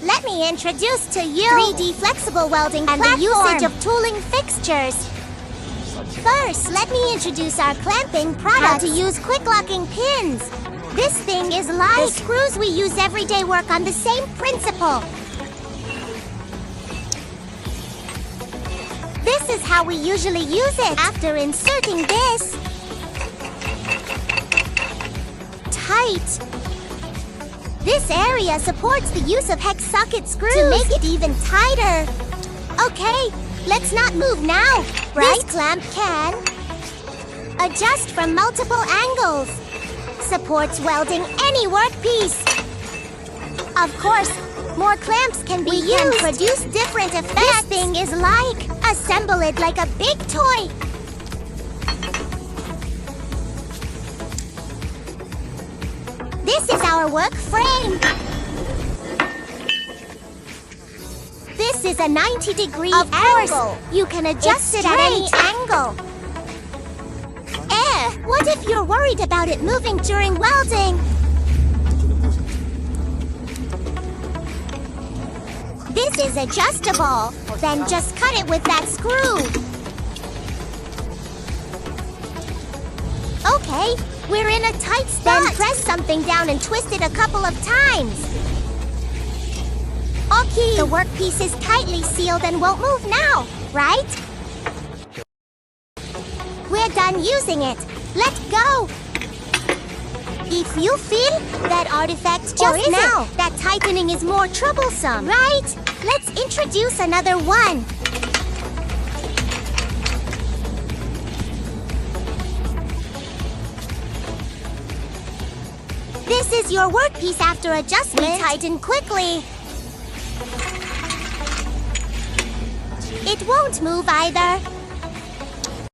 Let me introduce to you 3D flexible welding and the usage of tooling fixtures. First, let me introduce our clamping product. How to use quick locking pins. This thing is like the screws we use everyday work on the same principle. This is how we usually use it. After inserting this, tight. This area supports the use of hex socket screws to make it even tighter. Okay, let's not move now, right? This clamp can adjust from multiple angles. Supports welding any workpiece. Of course, more clamps can be used. We can produce different effects. This thing is like, assemble it like a big toy. This is our work frame. This is a 90-degree angle. You can adjust it at any angle. What if you're worried about it moving during welding? This is adjustable. Then just cut it with that screw. Okay, we're in a tight spot. Then press something down and twist it a couple of times. Okay, the workpiece is tightly sealed and won't move now, right? We're done using it. Let go! If you feel that artifact just now, that tightening is more troublesome, right? Let's introduce another one. This is your workpiece after adjustment. Tighten quickly. It won't move either.